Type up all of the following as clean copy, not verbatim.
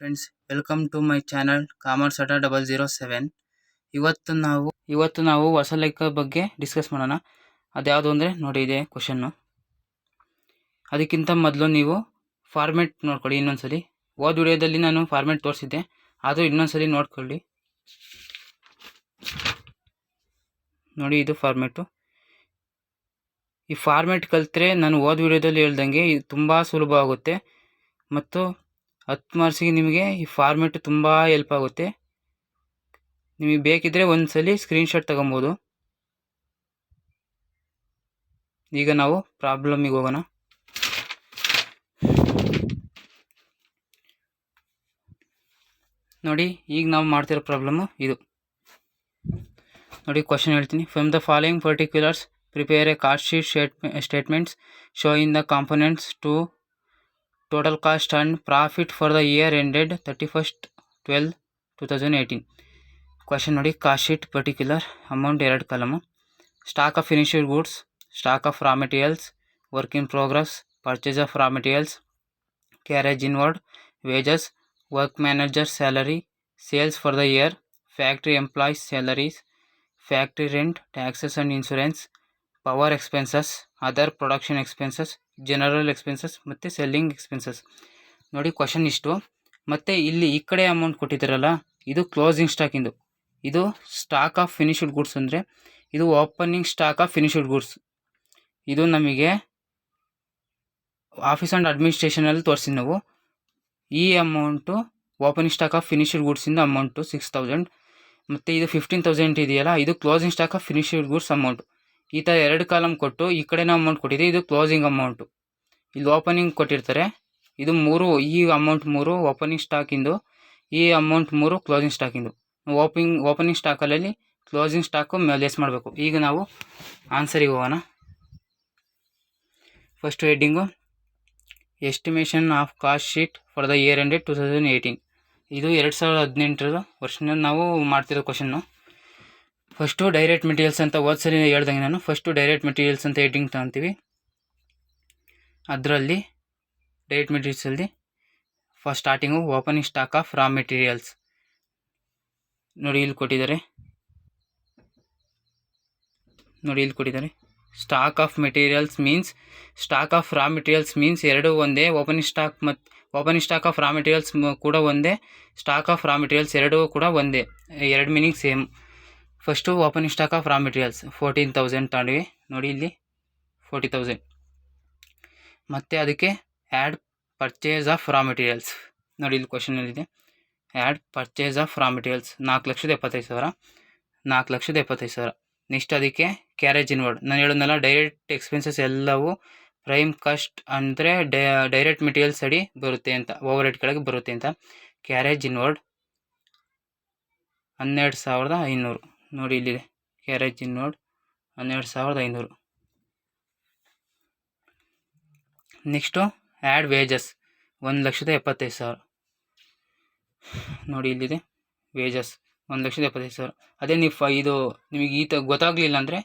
Friends, welcome to my channel commerce Adda 007. ಇವತ್ತು ನಾವು ಹೊಸ ಲೆಕ್ಕ ಬಗ್ಗೆ ಡಿಸ್ಕಸ್ ಮಾಡೋಣ. ಅದ್ಯಾವುದು ಅಂದರೆ ನೋಡಿ, ಇದೆ ಕ್ವಶನ್ನು. ಅದಕ್ಕಿಂತ ಮೊದಲು ನೀವು ಫಾರ್ಮೆಟ್ ನೋಡ್ಕೊಳ್ಳಿ ಇನ್ನೊಂದ್ಸಲಿ. ಹೋದ ವಿಡಿಯೋದಲ್ಲಿ ನಾನು ಫಾರ್ಮೆಟ್ ತೋರಿಸಿದ್ದೆ, ಆದರೂ ಇನ್ನೊಂದ್ಸಲಿ ನೋಡ್ಕೊಳ್ಳಿ. ನೋಡಿ, ಇದು ಫಾರ್ಮೆಟು. ಈ ಫಾರ್ಮೆಟ್ ಕಲಿತ್ರೆ ನಾನು ಹೋದ ವಿಡಿಯೋದಲ್ಲಿ ಹೇಳ್ದಂಗೆ ಇದು ತುಂಬ ಸುಲಭ ಆಗುತ್ತೆ ಮತ್ತು 10 ಮಾರ್ಕ್ಸಿಗೆ ನಿಮಗೆ ಈ ಫಾರ್ಮೆಟ್ ತುಂಬ ಹೆಲ್ಪ್ ಆಗುತ್ತೆ. ನಿಮಗೆ ಬೇಕಿದ್ರೆ ಒಂದ್ಸಲಿ ಸ್ಕ್ರೀನ್ಶಾಟ್ ತಗೊಬೋದು. ಈಗ ನಾವು ಪ್ರಾಬ್ಲಮಿಗೆ ಹೋಗೋಣ. ನೋಡಿ, ಈಗ ನಾವು ಮಾಡ್ತಿರೋ ಪ್ರಾಬ್ಲಮ್ಮು ಇದು. ನೋಡಿ, ಕ್ವಶನ್ ಹೇಳ್ತೀನಿ. From the following particulars prepare a cost sheet statements showing the components to total cost and profit for the year ended 31/12/2018. Question ನೋಡಿ, cost sheet particular amount 2 column. Stock of finished goods, stock of raw materials, work in progress, purchase of raw materials, carriage inward, wages, work manager salary, sales for the year, factory employees salaries, factory rent, taxes and insurance, power expenses, other production expenses, general expenses ಮತ್ತು selling expenses. ನೋಡಿ, question ಇಷ್ಟು. ಮತ್ತು ಇಲ್ಲಿ ಈ ಕಡೆ amount ಕೊಟ್ಟಿದ್ದಾರಲ್ಲ, ಇದು closing ಸ್ಟಾಕಿಂದು. ಇದು stock of finished goods ಅಂದರೆ ಇದು opening stock of finished goods. ಇದು ನಮಗೆ ಆಫೀಸ್ ಆ್ಯಂಡ್ ಅಡ್ಮಿನಿಸ್ಟ್ರೇಷನಲ್ಲಿ ತೋರಿಸಿದ್ದು ನಾವು. ಈ amount opening stock of finished ಗೂಡ್ಸಿಂದ ಅಮೌಂಟು 6,000. ಮತ್ತು ಇದು 15,000 ಇದೆಯಲ್ಲ, ಇದು closing stock of finished goods amount. ಈ ಥರ 2 ಕಾಲಮ್ ಕೊಟ್ಟು ಈ ಕಡೆನೂ ಅಮೌಂಟ್ ಕೊಟ್ಟಿದೆ, ಇದು ಕ್ಲೋಸಿಂಗ್ ಅಮೌಂಟು. ಇಲ್ಲಿ ಓಪನಿಂಗ್ ಕೊಟ್ಟಿರ್ತಾರೆ, ಇದು 3, ಈ ಅಮೌಂಟ್ 3 ಓಪನಿಂಗ್ ಸ್ಟಾಕಿಂದು, ಈ ಅಮೌಂಟ್ 3 ಕ್ಲೋಸಿಂಗ್ ಸ್ಟಾಕಿಂದು. ಓಪನಿಂಗ್ ಸ್ಟಾಕಲ್ಲಿ ಕ್ಲೋಸಿಂಗ್ ಸ್ಟಾಕು ಲೆಸ್ ಮಾಡಬೇಕು. ಈಗ ನಾವು ಆನ್ಸರಿಗೆ ಹೋಗೋಣ. First heading estimation of cost sheet for the year ended 2018. ಇದು 2018 ವರ್ಷದಿಂದ ನಾವು ಮಾಡ್ತಿರೋ ಕ್ವಶನ್ನು. ಫಸ್ಟು ಡೈರೆಕ್ಟ್ ಮೆಟೀರಿಯಲ್ಸ್ ಅಂತ ಸರಿ ಹೇಳ್ದಂಗೆ ನಾನು ಫಸ್ಟು ಡೈರೆಕ್ಟ್ ಮೆಟೀರಿಯಲ್ಸ್ ಅಂತ ಹೆಡ್ಡಿಂಗ್ ತಗೊತೀವಿ. ಅದರಲ್ಲಿ ಡೈರೆಕ್ಟ್ ಮೆಟೀರಿಯಲ್ಸಲ್ಲಿ first starting opening stock of raw materials. ನೋಡಿ, ಇಲ್ಲಿ ಕೊಟ್ಟಿದ್ದಾರೆ. Stock of materials means, stock of raw materials means ಎರಡು ಒಂದೇ. ಓಪನಿಂಗ್ ಸ್ಟಾಕ್ ಮತ್ತು opening stock of raw materials ಕೂಡ ಒಂದೇ, ಸ್ಟಾಕ್ ಆಫ್ ರಾ ಮೆಟೀರಿಯಲ್ಸ್ ಎರಡೂ ಕೂಡ ಒಂದೇ, ಎರಡು meaning same. First opening stock of raw materials 14,000 ತಗೊಂಡ್ವಿ. ನೋಡಿ, ಇಲ್ಲಿ 40,000. ಮತ್ತು ಅದಕ್ಕೆ add purchase of raw materials. ನೋಡಿ, ಇಲ್ಲಿ ಕ್ವಶನಲ್ಲಿದೆ add purchase of raw materials 4,75,000. 4,75,000. Next ಅದಕ್ಕೆ ಕ್ಯಾರೇಜ್ ಇನ್ವರ್ಡ್. ನಾನು ಹೇಳೋದಲ್ಲ, ಡೈರೆಕ್ಟ್ ಎಕ್ಸ್ಪೆನ್ಸಸ್ ಎಲ್ಲವೂ ಪ್ರೈಮ್ ಕಾಸ್ಟ್ ಅಂದರೆ ಡೈರೆಕ್ಟ್ ಮೆಟೀರಿಯಲ್ಸ್ ಅಡಿ ಬರುತ್ತೆ ಅಂತ, ಓವರ್ ಹೆಡ್ ಕೆಳಗೆ ಬರುತ್ತೆ ಅಂತ. Carriage inward 12,500. ನೋಡಿ, ಇಲ್ಲಿದೆ carriage inward 12,500. Next add wages 1,75,000. ನೋಡಿ, ಇಲ್ಲಿದೆ ವೇಜಸ್ 1,75,000. ಅದೇ ನೀವು ಇದು ನಿಮಗೆ ಗೊತ್ತಾಗಲಿಲ್ಲ ಅಂದರೆ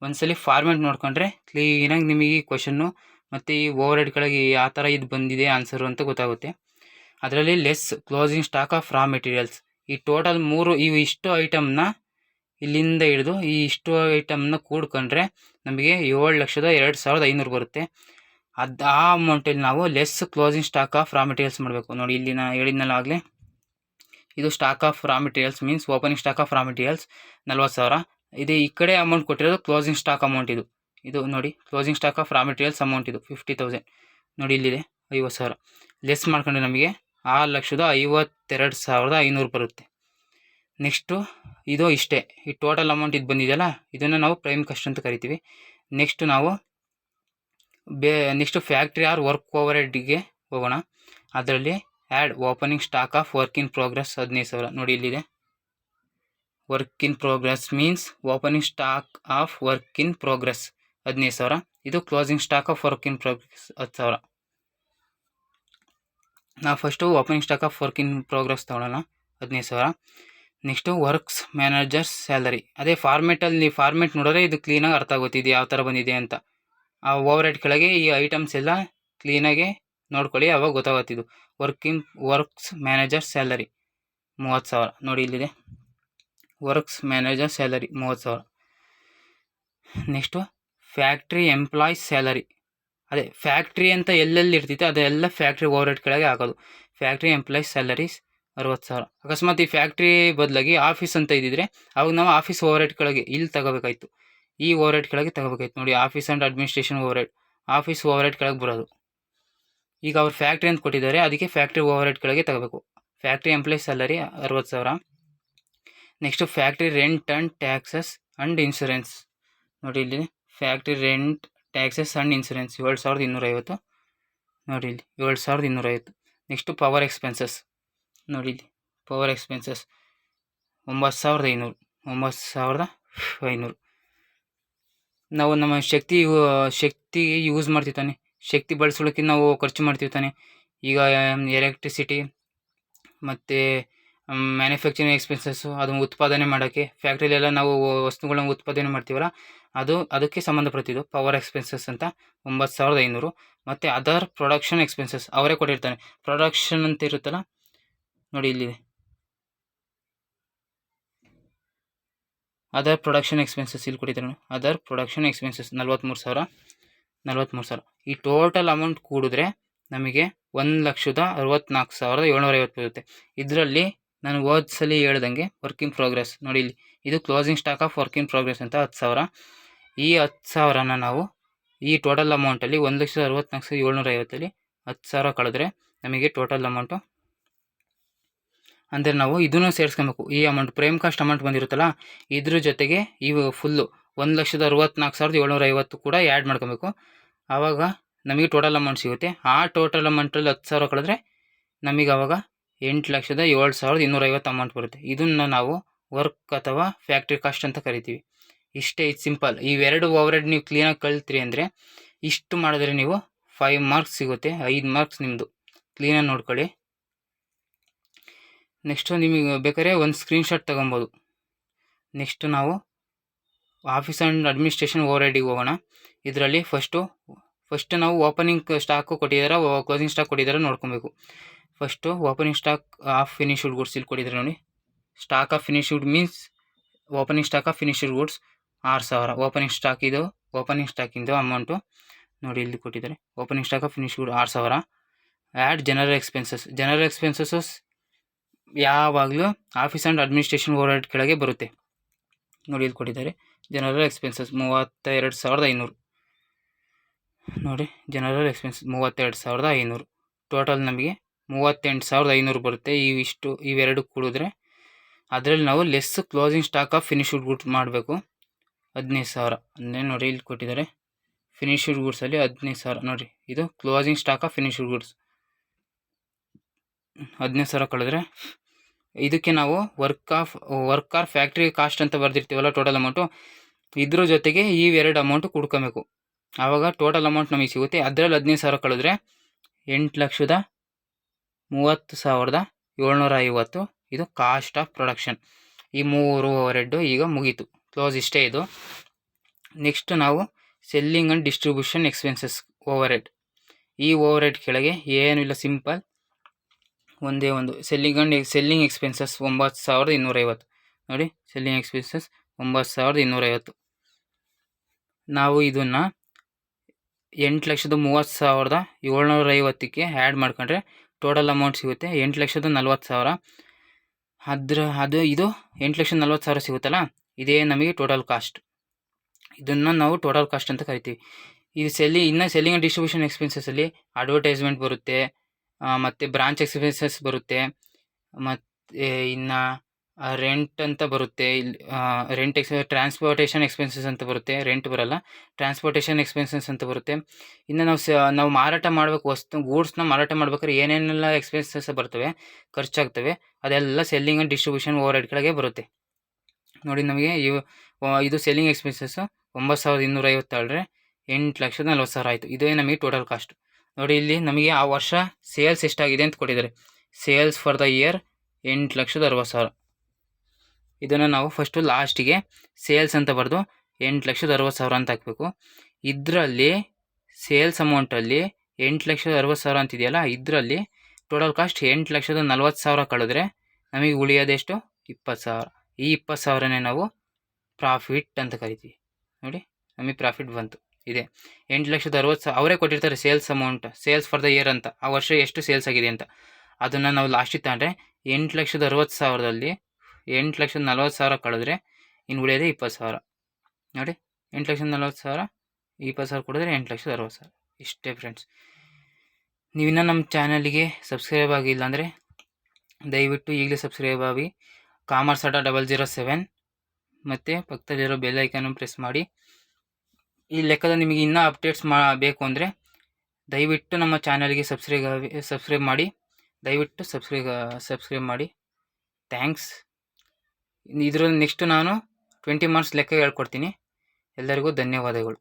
ಒಂದ್ಸಲಿ ಫಾರ್ಮೆಟ್ ನೋಡ್ಕೊಂಡ್ರೆ ಕ್ಲೀನಾಗಿ ನಿಮಗೆ ಈ ಕ್ವಶನ್ನು ಮತ್ತು ಈ ಓವರ್ ಹೆಡ್ ಕೆಳಗೆ ಯಾವ ಥರ ಇದು ಬಂದಿದೆ ಆನ್ಸರು ಅಂತ ಗೊತ್ತಾಗುತ್ತೆ. ಅದರಲ್ಲಿ less closing stock of raw materials. ಈ ಟೋಟಲ್ 3 ಇಷ್ಟು ಐಟಮ್ನ ಇಲ್ಲಿಂದ ಹಿಡಿದು ಈ ಇಷ್ಟು ಐಟಮ್ನ ಕೂಡ್ಕೊಂಡ್ರೆ ನಮಗೆ 7,02,500 ಬರುತ್ತೆ. ಆ ಅಮೌಂಟಲ್ಲಿ ನಾವು less closing stock of raw materials ಮಾಡಬೇಕು. ನೋಡಿ, ಇಲ್ಲಿ ನಾನು ಹೇಳಿದ್ನಲ್ಲ ಆಗಲೇ, ಇದು stock of raw materials means opening stock of raw materials 40,000. ಇದು ಈ ಕಡೆ ಅಮೌಂಟ್ ಕೊಟ್ಟಿರೋದು ಕ್ಲೋಸಿಂಗ್ ಸ್ಟಾಕ್ ಅಮೌಂಟ್. ಇದು ನೋಡಿ, closing stock of raw materials amount ಇದು 50,000. ನೋಡಿ, ಇಲ್ಲಿದೆ 50,000. ಲೆಸ್ ಮಾಡ್ಕೊಂಡ್ರೆ ನಮಗೆ 6,52,500 ಬರುತ್ತೆ. ನೆಕ್ಸ್ಟು ಇದು ಇಷ್ಟೇ, ಈ ಟೋಟಲ್ ಅಮೌಂಟ್ ಇದು ಬಂದಿದೆಯಲ್ಲ, ಇದನ್ನು ನಾವು ಪ್ರೈಮ್ ಕಾಸ್ಟ್ ಅಂತ ಕರಿತೀವಿ. ನೆಕ್ಸ್ಟ್ ನಾವು ನೆಕ್ಸ್ಟು ಫ್ಯಾಕ್ಟ್ರಿ ಆರ್ ವರ್ಕ್ ಓವರ್ ಹೆಡ್ಗೆ ಹೋಗೋಣ. ಅದರಲ್ಲಿ add opening stock of work in progress 15,000. ನೋಡಿ, ಇಲ್ಲಿದೆ work in progress means opening stock of work in progress 15,000. ಇದು closing stock of work in progress 10,000. ನಾವು first opening stock of work in progress ತೊಗೊಳ್ಳೋಣ 15,000. Next works managers salary. ಅದೇ ಫಾರ್ಮೆಟಲ್ಲಿ format ನೋಡಿದ್ರೆ ಇದು ಕ್ಲೀನಾಗಿ ಅರ್ಥ ಆಗುತ್ತೆ ಇದು ಯಾವ ಥರ ಬಂದಿದೆ ಅಂತ. ಆ ಓವರ್ ಹೆಡ್ ಕೆಳಗೆ ಈ ಐಟಮ್ಸ್ ಎಲ್ಲ ಕ್ಲೀನಾಗಿ ನೋಡ್ಕೊಳ್ಳಿ, ಅವಾಗ ಗೊತ್ತಾಗತ್ತಿದ್ದು. ವರ್ಕ್ಸ್ ಮ್ಯಾನೇಜರ್ ಸ್ಯಾಲರಿ 30,000 ನೋಡಿ ಇಲ್ಲಿದೆ. Works manager salary 30,000. Next factory employees salary, ಅದೇ ಫ್ಯಾಕ್ಟ್ರಿ ಅಂತ ಎಲ್ಲೆಲ್ಲಿ ಇರ್ತೈತೆ ಅದೆಲ್ಲ ಫ್ಯಾಕ್ಟ್ರಿ ಓವರ್ ಹೆಡ್ ಕೆಳಗೆ ಹಾಕೋದು. Factory employees salaries 60,000. ಅಕಸ್ಮಾತ್ ಈ ಫ್ಯಾಕ್ಟ್ರಿ ಬದಲಾಗಿ ಆಫೀಸ್ ಅಂತ ಇದ್ದಿದ್ರೆ ಅವಾಗ ನಾವು ಆಫೀಸ್ ಓವರ್ ಹೆಡ್ ಕೆಳಗೆ ಇಲ್ಲಿ ತಗೋಬೇಕಾಯ್ತು, ಈ ಓವರ್ ಹೆಡ್ ಕೆಳಗೆ ತಗೋಬೇಕಾಯ್ತು ನೋಡಿ. Office and administration over head, office over head ಕೆಳಗೆ ಬರೋದು. ಈಗ ಅವ್ರು ಫ್ಯಾಕ್ಟ್ರಿ ಅಂತ ಕೊಟ್ಟಿದ್ದಾರೆ, ಅದಕ್ಕೆ ಫ್ಯಾಕ್ಟ್ರಿ ಓವರ್ ಹೆಡ್ ಕೆಳಗೆ ತಗೋಬೇಕು. Factory employees salary 60,000. Next factory rent and taxes and insurance ನೋಡಿ ಇಲ್ಲಿ. Factory rent, taxes and insurance 7,250 ನೋಡಿ ಇಲ್ಲಿ, 7,250. ನೆಕ್ಸ್ಟು ಪವರ್ ಎಕ್ಸ್ಪೆನ್ಸಸ್ ನೋಡಿ ಇಲ್ಲಿ. Power expenses 9,500, 9,500. ನಾವು ನಮ್ಮ ಶಕ್ತಿ ಯೂಸ್ ಮಾಡ್ತೀವಿ ತಾನೆ, ಶಕ್ತಿ ಬಳಸೋಳಕ್ಕೆ ನಾವು ಖರ್ಚು ಮಾಡ್ತೀವಿ ತಾನೆ. ಈಗ ಎಲೆಕ್ಟ್ರಿಸಿಟಿ ಮತ್ತು ಮ್ಯಾನುಫ್ಯಾಕ್ಚರಿಂಗ್ ಎಕ್ಸ್ಪೆನ್ಸಸ್ಸು, ಅದನ್ನು ಉತ್ಪಾದನೆ ಮಾಡೋಕ್ಕೆ ಫ್ಯಾಕ್ಟ್ರಿಲೆಲ್ಲ ನಾವು ವಸ್ತುಗಳನ್ನ ಉತ್ಪಾದನೆ ಮಾಡ್ತೀವಲ್ಲ, ಅದಕ್ಕೆ ಸಂಬಂಧಪಟ್ಟಿದ್ದು ಪವರ್ ಎಕ್ಸ್ಪೆನ್ಸಸ್ ಅಂತ 9,500. ಮತ್ತು ಅದರ್ ಪ್ರೊಡಕ್ಷನ್ ಎಕ್ಸ್ಪೆನ್ಸಸ್ ಅವರೇ ಕೊಟ್ಟಿರ್ತಾನೆ. ಪ್ರೊಡಕ್ಷನ್ ಅಂತ ಇರುತ್ತಲ್ಲ ನೋಡಿ ಇಲ್ಲಿದೆ, ಅದರ್ ಪ್ರೊಡಕ್ಷನ್ ಎಕ್ಸ್ಪೆನ್ಸಸ್ ಇಲ್ಲಿ ಕೊಟ್ಟಿದ್ದಾರೆ. Other production expenses 43,000. ಈ ಟೋಟಲ್ ಅಮೌಂಟ್ ಕೂಡಿದ್ರೆ ನಮಗೆ 1,64,750 ಬರುತ್ತೆ. ಇದರಲ್ಲಿ ನಾನು ಸಲ ಹೇಳ್ದಂಗೆ ವರ್ಕ್ ಇನ್ ಪ್ರೋಗ್ರೆಸ್ ನೋಡಿ ಇಲ್ಲಿ, ಇದು closing stock of work in progress ಅಂತ 10,000. ಈ 10,000ನ ನಾವು ಈ ಟೋಟಲ್ ಅಮೌಂಟಲ್ಲಿ 1,64,750 10,000 ಕಳೆದ್ರೆ ನಮಗೆ ಟೋಟಲ್ ಅಮೌಂಟು, ಅಂದರೆ ನಾವು ಇದನ್ನು ಸೇರಿಸ್ಕೊಬೇಕು. ಈ ಅಮೌಂಟ್ ಪ್ರೈಮ್ ಕಾಸ್ಟ್ ಅಮೌಂಟ್ ಬಂದಿರುತ್ತಲ್ಲ, ಇದ್ರ ಜೊತೆಗೆ ಇವು ಫುಲ್ಲು 1,64,750 ಕೂಡ ಆ್ಯಡ್ ಮಾಡ್ಕೊಬೇಕು. ಆವಾಗ ನಮಗೆ ಟೋಟಲ್ ಅಮೌಂಟ್ ಸಿಗುತ್ತೆ. ಆ ಟೋಟಲ್ ಅಮೌಂಟಲ್ಲಿ 10,000 ಕಳೆದ್ರೆ ನಮಗೆ ಆವಾಗ 8,07,250 ಅಮೌಂಟ್ ಬರುತ್ತೆ. ಇದನ್ನು ನಾವು ವರ್ಕ್ ಅಥವಾ ಫ್ಯಾಕ್ಟ್ರಿ ಕಾಸ್ಟ್ ಅಂತ ಕರಿತೀವಿ. ಇಷ್ಟೇ, ಇದು ಸಿಂಪಲ್. ಇವೆರಡು ಓವರ್ ಹೆಡ್ ನೀವು ಕ್ಲೀನಾಗಿ ಕಳ್ತೀರಿ ಅಂದರೆ ಇಷ್ಟು ಮಾಡಿದ್ರೆ ನೀವು 5 ಮಾರ್ಕ್ಸ್ ಸಿಗುತ್ತೆ. 5 ಮಾರ್ಕ್ಸ್ ನಿಮ್ಮದು. ಕ್ಲೀನಾಗಿ ನೋಡ್ಕೊಳ್ಳಿ. ನೆಕ್ಸ್ಟು ನಿಮಗೆ ಬೇಕಾದ್ರೆ ಒಂದು ಸ್ಕ್ರೀನ್ಶಾಟ್ ತೊಗೊಬೋದು. ನೆಕ್ಸ್ಟು ನಾವು ಆಫೀಸ್ ಆ್ಯಂಡ್ ಅಡ್ಮಿನಿಸ್ಟ್ರೇಷನ್ ಓವರ್ ಹೆಡ್ಗೆ ಹೋಗೋಣ. ಇದರಲ್ಲಿ ಫಸ್ಟು ನಾವು ಓಪನಿಂಗ್ ಸ್ಟಾಕು ಕೊಟ್ಟಿದ್ದಾರೆ, ಕ್ಲೋಸಿಂಗ್ ಸ್ಟಾಕ್ ಕೊಟ್ಟಿದ್ದಾರೆ ನೋಡ್ಕೊಬೇಕು. First opening stock of finished goods ಇಲ್ಲಿ ಕೊಟ್ಟಿದ್ದಾರೆ ನೋಡಿ. Stock of finished means opening stock of finished goods 6,000. Opening ಸ್ಟಾಕಿಂದು ಅಮೌಂಟು ನೋಡಿ ಇಲ್ಲಿ ಕೊಟ್ಟಿದ್ದಾರೆ. Opening stock of finished good 6,000. Add general expenses ಯಾವಾಗಲೂ office and administration overhead ಕೆಳಗೆ ಬರುತ್ತೆ ನೋಡಿ, ಇಲ್ಲಿ ಕೊಟ್ಟಿದ್ದಾರೆ. ಜನರಲ್ ಎಕ್ಸ್ಪೆನ್ಸಸ್ 32,500 ನೋಡಿ. General expenses 32,500. ಟೋಟಲ್ ನಮಗೆ 38,500 ಬರುತ್ತೆ. ಇವೆರಡು ಕೂಡಿದ್ರೆ ಅದರಲ್ಲಿ ನಾವು less closing stock of finished goods ಮಾಡಬೇಕು. 15,000 ಅಂದರೆ ನೋಡಿ ಇಲ್ಲಿ ಕೊಟ್ಟಿದ್ದಾರೆ. ಫಿನಿಶ್ಡ್ ಗುಡ್ಸಲ್ಲಿ 15,000 ನೋಡಿ. ಇದು closing stock of finished goods 15,000 ಕಳೆದ್ರೆ ಇದಕ್ಕೆ ನಾವು ವರ್ಕ್ ಆರ್ ಫ್ಯಾಕ್ಟ್ರಿ ಕಾಸ್ಟ್ ಅಂತ ಬರೆದಿರ್ತೀವಲ್ಲ ಟೋಟಲ್ ಅಮೌಂಟು, ಇದ್ರ ಜೊತೆಗೆ ಇವೆರಡು ಅಮೌಂಟು ಕುಡ್ಕೊಬೇಕು. ಆವಾಗ ಟೋಟಲ್ ಅಮೌಂಟ್ ನಮಗೆ ಸಿಗುತ್ತೆ. ಅದರಲ್ಲಿ 15,000 ಕಳೆದ್ರೆ 8,30,750 ಇದು ಕಾಸ್ಟ್ ಆಫ್ ಪ್ರೊಡಕ್ಷನ್. ಈ 3 ಓವರ್ ಹೆಡ್ಡು ಈಗ ಮುಗೀತು. ಕ್ಲೋಸ್ ಇಷ್ಟೇ ಇದು. ನೆಕ್ಸ್ಟ್ ನಾವು selling and distribution expenses over head. ಈ ಓವರ್ ಹೆಡ್ ಕೆಳಗೆ ಏನೂ ಇಲ್ಲ, ಸಿಂಪಲ್ ಒಂದೇ ಒಂದು ಸೆಲ್ಲಿಂಗ್ ಎಕ್ಸ್ಪೆನ್ಸಸ್ 9,250 ನೋಡಿ. Selling expenses 9,250. ನಾವು ಇದನ್ನು 8,30,750ಕ್ಕೆ ಆ್ಯಡ್ ಮಾಡ್ಕೊಂಡ್ರೆ ಟೋಟಲ್ ಅಮೌಂಟ್ ಸಿಗುತ್ತೆ 8,40,000. ಇದು 8,40,000 ಸಿಗುತ್ತಲ್ಲ, ಇದೇ ನಮಗೆ ಟೋಟಲ್ ಕಾಸ್ಟ್. ಇದನ್ನು ನಾವು ಟೋಟಲ್ ಕಾಸ್ಟ್ ಅಂತ ಕರಿತೀವಿ. ಇದು ಸೆಲ್ಲಿಂಗ್ ಆ್ಯಂಡ್ ಡಿಸ್ಟ್ರಿಬ್ಯೂಷನ್ ಎಕ್ಸ್ಪೆನ್ಸಸ್ಸಲ್ಲಿ ಅಡ್ವರ್ಟೈಸ್ಮೆಂಟ್ ಬರುತ್ತೆ, ಮತ್ತು ಬ್ರಾಂಚ್ ಎಕ್ಸ್ಪೆನ್ಸಸ್ ಬರುತ್ತೆ, ಮತ್ತು ಇನ್ನು ರೆಂಟ್ ಅಂತ ಬರುತ್ತೆ. ಇಲ್ಲಿ ಟ್ರಾನ್ಸ್ಪೋರ್ಟೇಷನ್ ಎಕ್ಸ್ಪೆನ್ಸಸ್ ಅಂತ ಬರುತ್ತೆ. ರೆಂಟ್ ಬರಲ್ಲ, ಟ್ರಾನ್ಸ್ಪೋರ್ಟೇಷನ್ ಎಕ್ಸ್ಪೆನ್ಸಸ್ ಅಂತ ಬರುತ್ತೆ. ಇನ್ನು ನಾವು ಮಾರಾಟ ಮಾಡಬೇಕು ಗೂಡ್ಸ್ನ ಮಾರಾಟ ಮಾಡ್ಬೇಕಾದ್ರೆ ಏನೇನೆಲ್ಲ ಎಕ್ಸ್ಪೆನ್ಸಸ್ ಬರ್ತವೆ, ಖರ್ಚಾಗ್ತವೆ, ಅದೆಲ್ಲ selling and distribution over head ಕೆಳಗೆ ಬರುತ್ತೆ ನೋಡಿ. ನಮಗೆ ಇದು ಸೆಲ್ಲಿಂಗ್ ಎಕ್ಸ್ಪೆನ್ಸಸ್ಸು 9,250 ತಗೊಳ್ರೆ 8,40,000 ಆಯಿತು. ಇದೇ ನಮಗೆ ಟೋಟಲ್ ಕಾಸ್ಟ್ ನೋಡಿ. ಇಲ್ಲಿ ನಮಗೆ ಆ ವರ್ಷ ಸೇಲ್ಸ್ ಎಷ್ಟಾಗಿದೆ ಅಂತ ಕೊಟ್ಟಿದ್ದಾರೆ. Sales for the year 8,60,000. ಇದನ್ನು ನಾವು ಫಸ್ಟು ಲಾಸ್ಟಿಗೆ ಸೇಲ್ಸ್ ಅಂತ ಬರೆದು 8,60,000 ಅಂತ ಹಾಕಬೇಕು. ಇದರಲ್ಲಿ ಸೇಲ್ಸ್ ಅಮೌಂಟಲ್ಲಿ 8,60,000 ಅಂತಿದೆಯಲ್ಲ, ಇದರಲ್ಲಿ ಟೋಟಲ್ ಕಾಸ್ಟ್ 8,40,000 ಕಳೆದ್ರೆ ನಮಗೆ ಉಳಿಯೋದೆಷ್ಟು? 20,000. ಈ 20,000ನೇ ನಾವು ಪ್ರಾಫಿಟ್ ಅಂತ ಕರಿತೀವಿ. ನೋಡಿ, ನಮಗೆ ಪ್ರಾಫಿಟ್ ಬಂತು. ಇದೆ 8,60,000 ಅವರೇ ಕೊಟ್ಟಿರ್ತಾರೆ sales amount, sales for the year ಅಂತ, ಆ ವರ್ಷ ಎಷ್ಟು ಸೇಲ್ಸ್ ಆಗಿದೆ ಅಂತ. ಅದನ್ನು ನಾವು ಲಾಸ್ಟಿಗೆ ತಗೊಂಡ್ರೆ 8,60,000ದಲ್ಲಿ 8,40,000 ಕಳೆದ್ರೆ ಇನ್ನು ಉಳಿಯೋದೇ 20,000. ನೋಡಿ, 8,40,000 20,000 ಕೊಡಿದ್ರೆ 8,60,000. ಇಷ್ಟೇ ಫ್ರೆಂಡ್ಸ್. ನೀವಿನ್ನೂ ನಮ್ಮ ಚಾನಲಿಗೆ ಸಬ್ಸ್ಕ್ರೈಬ್ ಆಗಿಲ್ಲ ಅಂದರೆ ದಯವಿಟ್ಟು ಈಗಲೇ ಸಬ್ಸ್ಕ್ರೈಬ್ ಆಗಿ, ಕಾಮರ್ಸ್ ಅಡ್ಡ 007 ಮತ್ತು ಪಕ್ಕದಲ್ಲಿರೋ ಬೆಲ್ ಐಕನ್ನು ಪ್ರೆಸ್ ಮಾಡಿ. ಈ ಲೆಕ್ಕದ ನಿಮಗೆ ಇನ್ನೂ ಅಪ್ಡೇಟ್ಸ್ ಬೇಕು ಅಂದರೆ ದಯವಿಟ್ಟು ನಮ್ಮ ಚಾನಲ್ಗೆ ಸಬ್ಸ್ಕ್ರೈಬ್ ಮಾಡಿ. ದಯವಿಟ್ಟು ಸಬ್ಸ್ಕ್ರೈಬ್ ಮಾಡಿ. ಥ್ಯಾಂಕ್ಸ್. ಇದರಲ್ಲಿ ನೆಕ್ಸ್ಟ್ ನಾನು 20 ಮಾರ್ಕ್ಸ್ ಲೆಕ್ಕ ಹೇಳ್ಕೊಡ್ತೀನಿ. ಎಲ್ಲರಿಗೂ ಧನ್ಯವಾದಗಳು.